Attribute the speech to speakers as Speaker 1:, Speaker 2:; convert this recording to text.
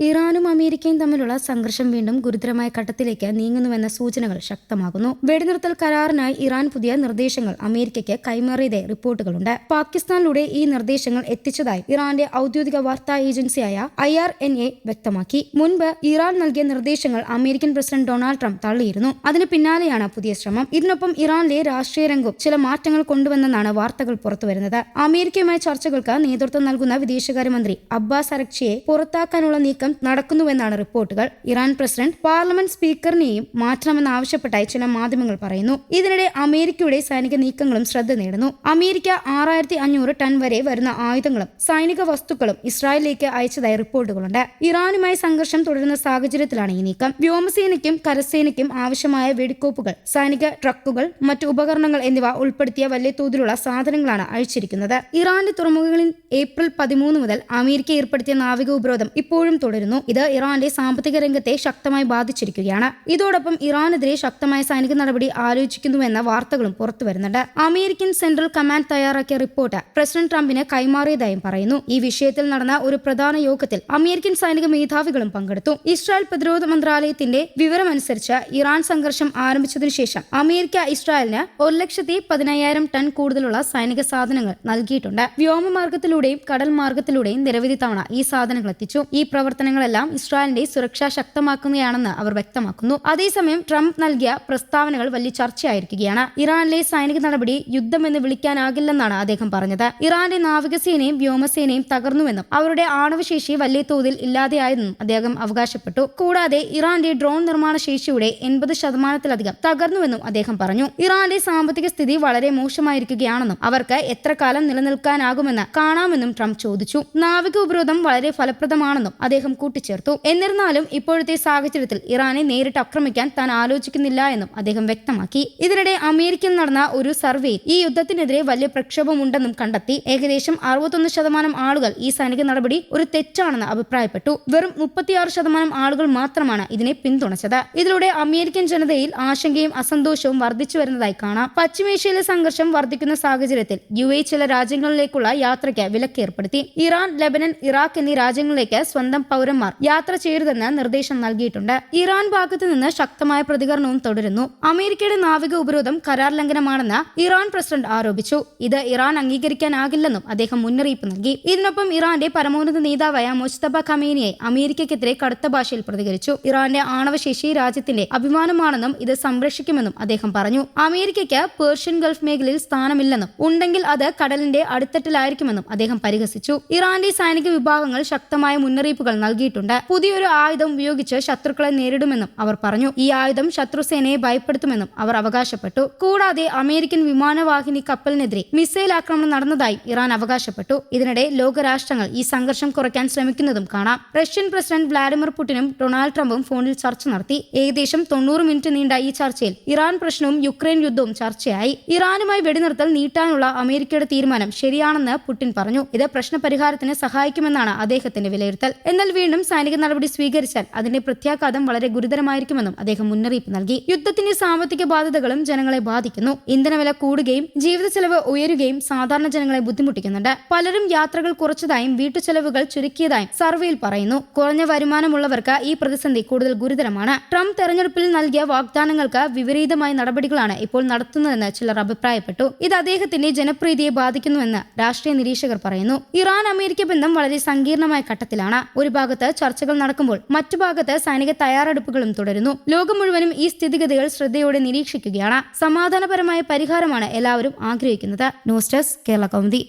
Speaker 1: ഇറാനും അമേരിക്കയും തമ്മിലുള്ള സംഘർഷം വീണ്ടും ഗുരുതരമായ ഘട്ടത്തിലേക്ക് നീങ്ങുന്നുവെന്ന സൂചനകൾ ശക്തമാകുന്നു. വെടിനിർത്തൽ കരാറിനായി ഇറാൻ പുതിയ നിർദ്ദേശങ്ങൾ അമേരിക്കയ്ക്ക് കൈമാറിയതായി റിപ്പോർട്ടുകളുണ്ട്. പാകിസ്ഥാനിലൂടെ ഈ നിർദ്ദേശങ്ങൾ എത്തിച്ചതായി ഇറാന്റെ ഔദ്യോഗിക വാർത്താ ഏജൻസിയായ IRNA വ്യക്തമാക്കി. മുൻപ് ഇറാൻ നൽകിയ നിർദ്ദേശങ്ങൾ അമേരിക്കൻ പ്രസിഡന്റ് ഡൊണാൾഡ് ട്രംപ് തള്ളിയിരുന്നു. അതിന് പിന്നാലെയാണ് പുതിയ ശ്രമം. ഇതിനൊപ്പം ഇറാനിലെ രാഷ്ട്രീയ രംഗവും ചില മാറ്റങ്ങൾ കൊണ്ടുവന്നെന്നാണ് വാർത്തകൾ പുറത്തുവരുന്നത്. അമേരിക്കയുമായി ചർച്ചകൾക്ക് നേതൃത്വം നൽകുന്ന വിദേശകാര്യമന്ത്രി അബ്ബാസ് അരക്ചിയെ പുറത്താക്കാനുള്ള നീക്കം നടക്കുന്നുവെന്നാണ് റിപ്പോർട്ടുകൾ. ഇറാൻ പ്രസിഡന്റ് പാർലമെന്റ് സ്പീക്കറിനെയും മാറ്റണമെന്നാവശ്യപ്പെട്ടായി ചില മാധ്യമങ്ങൾ പറയുന്നു. ഇതിനിടെ അമേരിക്കയുടെ സൈനിക നീക്കങ്ങളും ശ്രദ്ധ നേടുന്നു. അമേരിക്ക 6500 ടൺ വരെ വരുന്ന ആയുധങ്ങളും സൈനിക വസ്തുക്കളും ഇസ്രായേലിലേക്ക് അയച്ചതായി റിപ്പോർട്ടുകളുണ്ട്. ഇറാനുമായി സംഘർഷം തുടരുന്ന സാഹചര്യത്തിലാണ് ഈ നീക്കം. വ്യോമസേനയ്ക്കും കരസേനയ്ക്കും ആവശ്യമായ വെടിക്കോപ്പുകൾ, സൈനിക ട്രക്കുകൾ, മറ്റു ഉപകരണങ്ങൾ എന്നിവ ഉൾപ്പെടുത്തിയ വലിയ തോതിലുള്ള സാധനങ്ങളാണ് അയച്ചിരിക്കുന്നത്. ഇറാന്റെ തുറമുഖങ്ങളിൽ ഏപ്രിൽ 13 മുതൽ അമേരിക്ക ഏർപ്പെടുത്തിയ നാവിക ഉപരോധം ഇപ്പോഴും തുടരുന്നു. ഇത് ഇറാന്റെ സാമ്പത്തിക രംഗത്തെ ശക്തമായി ബാധിച്ചിരിക്കുകയാണ്. ഇതോടൊപ്പം ഇറാനെതിരെ ശക്തമായ സൈനിക നടപടി ആലോചിക്കുന്നുവെന്ന വാർത്തകളും പുറത്തുവരുന്നുണ്ട്. അമേരിക്കൻ സെൻട്രൽ കമാൻഡ് തയ്യാറാക്കിയ റിപ്പോർട്ട് പ്രസിഡന്റ് ട്രംപിന് കൈമാറിയതായും പറയുന്നു. ഈ വിഷയത്തിൽ നടന്ന ഒരു പ്രധാന യോഗത്തിൽ അമേരിക്കൻ സൈനിക മേധാവികളും പങ്കെടുത്തു. ഇസ്രായേൽ പ്രതിരോധ മന്ത്രാലയത്തിന്റെ വിവരമനുസരിച്ച് ഇറാൻ സംഘർഷം ആരംഭിച്ചതിനു ശേഷം അമേരിക്ക ഇസ്രായേലിന് 1,15,000 ടൺ കൂടുതലുള്ള സൈനിക സാധനങ്ങൾ നൽകിയിട്ടുണ്ട്. വ്യോമമാർഗത്തിലൂടെയും കടൽ മാർഗത്തിലൂടെയും നിരവധി തവണ ഈ സാധനങ്ങൾ എത്തിച്ചു. ഈ പ്രവർത്തനങ്ങളെല്ലാം ഇസ്രായേലിന്റെ സുരക്ഷ ശക്തമാക്കുന്നതാണെന്ന് അവർ വ്യക്തമാക്കുന്നു. അതേസമയം ട്രംപ് നൽകിയ പ്രസ്താവനകൾ വലിയ ചർച്ചയായിരിക്കുകയാണ്. ഇറാനിലെ സൈനിക നടപടി യുദ്ധമെന്ന് വിളിക്കാനാകില്ലെന്നാണ് അദ്ദേഹം പറഞ്ഞത്. ഇറാന്റെ നാവികസേനയും വ്യോമസേനയും തകർന്നുവെന്നും അവരുടെ ആണവശേഷി വലിയ തോതിൽ ഇല്ലാതെയായെന്നും അദ്ദേഹം അവകാശപ്പെട്ടു. കൂടാതെ ഇറാന്റെ ഡ്രോൺ നിർമ്മാണ ശേഷിയുടെ 80% തകർന്നുവെന്നും അദ്ദേഹം പറഞ്ഞു. ഇറാന്റെ സാമ്പത്തിക സ്ഥിതി വളരെ മോശമായിരിക്കുകയാണെന്നും അവർക്ക് എത്ര കാലം നിലനിൽക്കാനാകുമെന്ന് കാണാമെന്നും ട്രംപ് ചോദിച്ചു. നാവിക ഉപരോധം വളരെ ഫലപ്രദമാണെന്നും അദ്ദേഹം കൂട്ടിച്ചേർത്തു. എന്നിരുന്നാലും ഇപ്പോഴത്തെ സാഹചര്യത്തിൽ ഇറാനെ നേരിട്ട് ആക്രമിക്കാൻ താൻ ആലോചിക്കുന്നില്ല എന്നും അദ്ദേഹം വ്യക്തമാക്കി. ഇതിനിടെ അമേരിക്കയിൽ നടന്ന ഒരു സർവേയിൽ ഈ യുദ്ധത്തിനെതിരെ വലിയ പ്രക്ഷോഭമുണ്ടെന്നും കണ്ടെത്തി. ഏകദേശം 61% ആളുകൾ ഈ സൈനിക നടപടി ഒരു തെറ്റാണെന്ന് അഭിപ്രായപ്പെട്ടു. വെറും 36% ആളുകൾ മാത്രമാണ് ഇതിനെ പിന്തുണച്ചത്. ഇതിലൂടെ അമേരിക്കൻ ജനതയിൽ ആശങ്കയും അസന്തോഷവും വർദ്ധിച്ചു വരുന്നതായി കാണാം. പശ്ചിമേഷ്യയിലെ സംഘർഷം വർദ്ധിക്കുന്ന സാഹചര്യത്തിൽ UAE ചില രാജ്യങ്ങളിലേക്കുള്ള യാത്രയ്ക്ക് വിലക്ക് ഏർപ്പെടുത്തി. ഇറാൻ, ലെബനൻ, ഇറാഖ് എന്നീ രാജ്യങ്ങളിലേക്ക് സ്വന്തം പൗരന്മാർ യാത്ര ചെയ്യരുതെന്ന് നിർദ്ദേശം നൽകിയിട്ടുണ്ട്. ഇറാൻ ഭാഗത്തു നിന്ന് ശക്തമായ പ്രതികരണവും തുടരുന്നു. അമേരിക്കയുടെ നാവിക ഉപരോധം കരാർ ലംഘനമാണെന്ന് ഇറാൻ പ്രസിഡന്റ് ആരോപിച്ചു. ഇത് ഇറാൻ അംഗീകരിക്കാനാകില്ലെന്നും അദ്ദേഹം മുന്നറിയിപ്പ് നൽകി. ഇതിനൊപ്പം ഇറാന്റെ പരമോന്നത നേതാവായ മുജ്തബ ഖമേനിയെ അമേരിക്കയ്ക്കെതിരെ കടുത്ത ഭാഷയിൽ പ്രതികരിച്ചു. ഇറാന്റെ ആണവശേഷി രാജ്യത്തിന്റെ അഭിമാനമാണെന്നും ഇത് സംരക്ഷിക്കുമെന്നും അദ്ദേഹം പറഞ്ഞു. അമേരിക്കയ്ക്ക് പേർഷ്യൻ ഗൾഫ് മേഖലയിൽ സ്ഥാനമില്ലെന്നും ഉണ്ടെങ്കിൽ അത് കടലിന്റെ അടിത്തട്ടിലായിരിക്കുമെന്നും അദ്ദേഹം പരിഹസിച്ചു. ഇറാന്റെ സൈനിക വിഭാഗങ്ങൾ ശക്തമായ മുന്നറിയിപ്പുകൾ നൽകിയിട്ടുണ്ട്. പുതിയൊരു ആയുധം ഉപയോഗിച്ച് ശത്രുക്കളെ നേരിടുമെന്നും അവർ പറഞ്ഞു. ഈ ആയുധം ശത്രുസേനയെ ഭയപ്പെടുത്തുമെന്നും അവർ അവകാശപ്പെട്ടു. കൂടാതെ അമേരിക്കൻ വിമാനവാഹിനി കപ്പലിനെതിരെ മിസൈൽ ആക്രമണം നടന്നതായി ഇറാൻ അവകാശപ്പെട്ടു. ഇതിനിടെ ലോകരാഷ്ട്രങ്ങൾ ഈ സംഘർഷം കുറയ്ക്കാൻ ശ്രമിക്കുന്നതും കാണാം. റഷ്യൻ പ്രസിഡന്റ് വ്ളാഡിമിർ പുടിനും ഡൊണാൾഡ് ട്രംപും ഫോണിൽ ചർച്ച നടത്തി. ഏകദേശം 90 മിനിറ്റ് നീണ്ട ഈ ചർച്ചയിൽ ഇറാൻ പ്രശ്നവും യുക്രൈൻ യുദ്ധവും ചർച്ചയായി. ഇറാനുമായി വെടിനിർത്തൽ നീട്ടാനുള്ള അമേരിക്കയുടെ തീരുമാനം ശരിയാണെന്ന് പുടിൻ പറഞ്ഞു. ഇത് പ്രശ്നപരിഹാരത്തിന് സഹായിക്കുമെന്നാണ് അദ്ദേഹത്തിന്റെ വിലയിരുത്തൽ. എന്നാൽ വീണ്ടും സൈനിക നടപടി സ്വീകരിച്ചാൽ അതിന്റെ പ്രത്യാഘാതം വളരെ ഗുരുതരമായിരിക്കുമെന്നും അദ്ദേഹം മുന്നറിയിപ്പ് നൽകി. യുദ്ധത്തിന്റെ സാമ്പത്തിക ബാധ്യതകളും ജനങ്ങളെ ബാധിക്കുന്നു. ഇന്ധനവില കൂടുകയും ജീവിത ചെലവ് ഉയരുകയും സാധാരണ ജനങ്ങളെ ബുദ്ധിമുട്ടിക്കുന്നുണ്ട്. പലരും യാത്രകൾ കുറച്ചതായും വീട്ടുചെലവുകൾ ചുരുക്കിയതായും സർവേയിൽ പറയുന്നു. കുറഞ്ഞ വരുമാനമുള്ളവർക്ക് ഈ പ്രതിസന്ധി കൂടുതൽ ഗുരുതരമാണ്. ട്രംപ് തെരഞ്ഞെടുപ്പിൽ നൽകിയ വാഗ്ദാനങ്ങൾക്ക് വിപരീതമായ നടപടികളാണ് ഇപ്പോൾ നടത്തുന്നതെന്ന് ചിലർ അഭിപ്രായപ്പെട്ടു. ഇത് അദ്ദേഹത്തിന്റെ ജനപ്രീതിയെ ബാധിക്കുന്നുവെന്ന് രാഷ്ട്രീയ നിരീക്ഷകർ പറയുന്നു. ഇറാൻ അമേരിക്ക ബന്ധം വളരെ സങ്കീർണമായ ഘട്ടത്തിലാണ്. ഒരു ഭാഗത്ത് ചർച്ചകൾ നടക്കുമ്പോൾ മറ്റു ഭാഗത്ത് സൈനിക തയ്യാറെടുപ്പുകളും തുടരുന്നു. ലോകം മുഴുവനും ഈ സ്ഥിതിഗതികൾ ശ്രദ്ധയോടെ നിരീക്ഷിക്കുകയാണ്. സമാധാനപരമായ പരിഹാരമാണ് എല്ലാവരും ആഗ്രഹിക്കുന്നത്. News desk Kerala Kaumudi.